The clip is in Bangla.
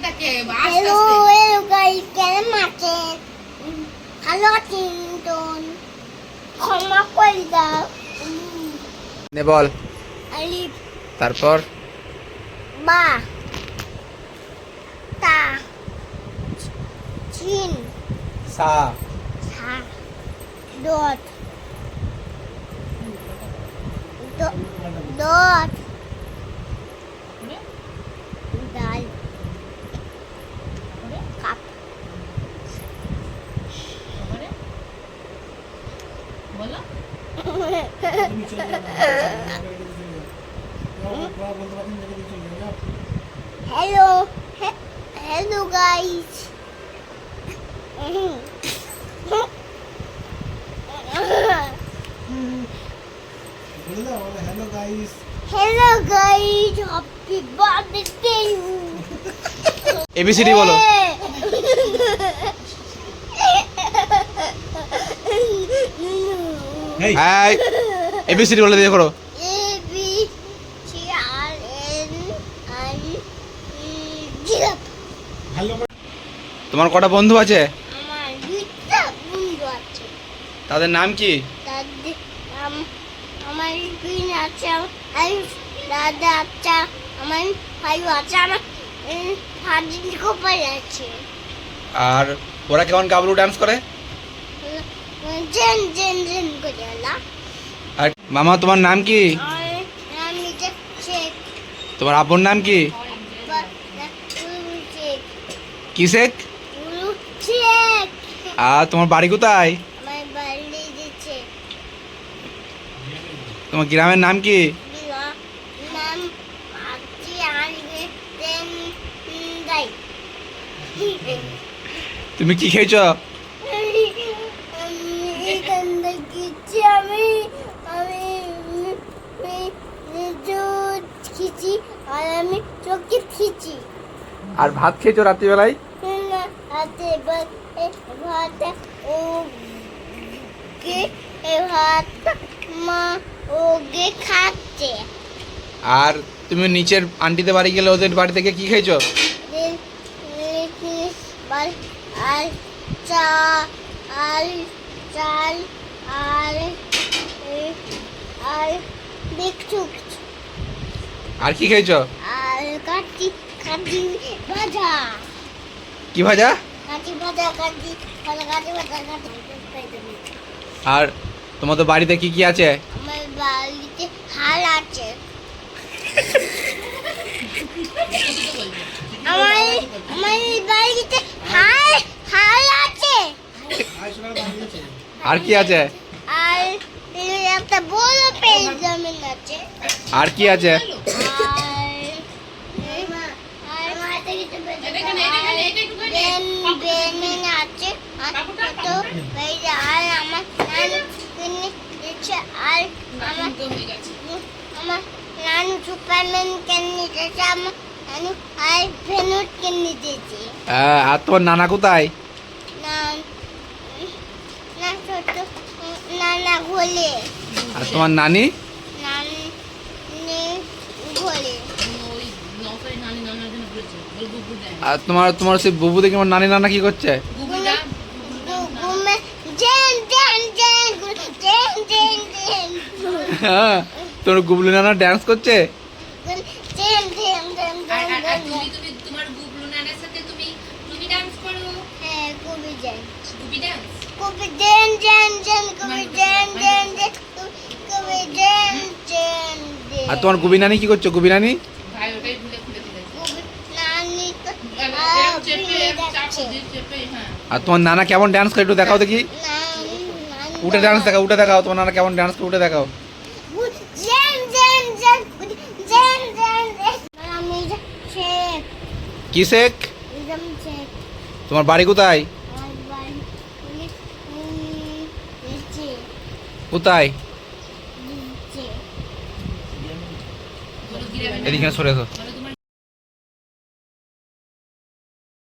হ্যালো গাইস, কেমন আছেন? ভালো আছেন তো? ক্ষমা করে দাও। নে বল। আলিফ, তারপর বা, তা, চিন, সা সা, ডট, ডট, ডাল, কাপ, hello hello guys, hello guys, happy birthday you. ABCD বলো। এই এবিসিডি বলে দিয়ে করো। এ বি সি আর এন আই জিরাফ। তোমার কটা বন্ধু আছে? আমার দুইটা বন্ধু আছে। তাদের নাম কি? তাদের আমার বিন আছে, আর দাদা আছে, আমার ভাই আছে, আমার ফাজিল কোপাই আছে। আর ওরা কেমন গাবলু ডান্স করে? জেন জেন জেন করে না। আর মামা তোমার নাম কি? আমি যে শেখ, তোমার আব্বুর নাম কি? শেখ, কি শেখ? শেখ। আর তোমার বাড়ি কোথায়? আমার বাড়ি দিচ্ছে। তোমার গ্রামের নাম কি? নাম আছি আসবে দেন গাই। তুমি কি খেয়েছ? এখান থেকে আমি আমি দুধ খেয়েছি, আর আমি চোখে খেয়েছি। আর ভাত খেয়েছো রাত্রিবেলায়? হাতে ভাত ও ভাত মা ওকে খাচ্ছে। আর তুমি নিচের আন্টিদের বাড়ি গেলে ওদের বাড়ি থেকে কি খেয়েছো? আর চা আর চাল আর আর বিস্কুট আর কি খেয়েছো? আর কাটি কাটি ভাজা। কি ভাজা? কাটি ভাজা কাটি কাটি ভাজা কাটি। আর তোমাদের বাড়িতে কি কি আছে? আমার বাড়িতে হাল আছে। আমার আমার বাড়িতে হাল হাল আছে। আর কি আছে? আর একটা বড় পেজ জমিন আছে। আর কি আছে? আর মাঠে কিছু বেন আছে। আর তো আর আমার নানু কিনে দিচ্ছে। আর আমার নানু সুপারম্যান কিনে দিয়েছে। আমার নানু আর ভেনুট কিনে দিয়েছে। আর তোমার নানা কোথায়? না না ছোট নানা ঘোলে। আর তোমার নানি? নানি ঘোলে। আর তোমার তোমার সেই বুবু দেখে আমার নানি নানা কি করছে? ঘুমে জেন জেন জেন জেন জেন জেন হ্যাঁ, তোমার গুবলু নানা ডান্স করছে। জেন জেন জেন জেন। তোমার গুবলু নানার সাথে তুমি ডান্স করো। হ্যাঁ, কবি জেন গুবি ডান্স। কবি জেন জেন জেন কবি জেন জেন জেন কবি জেন জেন জেন। আর তোমার গুবি নানি কি করছো? গুবি নানি? ভাই ওটাই ভুলে ভুলে দিলে। কবি নানি তো চেপে হ্যাঁ। আর তোমার নানা কেমন ডান্স করে একটু দেখাও দেখি। নানি উঠে ডান্স দেখাও, উঠে দেখাও তোমার নানা কেমন ডান্স করে, উঠে দেখাও। জেন জেন জেন জেন জেন জেন। আমি শেখ, কি শেখ? একদম শেখ। তোমার বাড়ি কোথায়? আমার বাড়ি নিচে কোথায়? নিচে। বলো গ্রামের এদিকে সরে এসো। বলো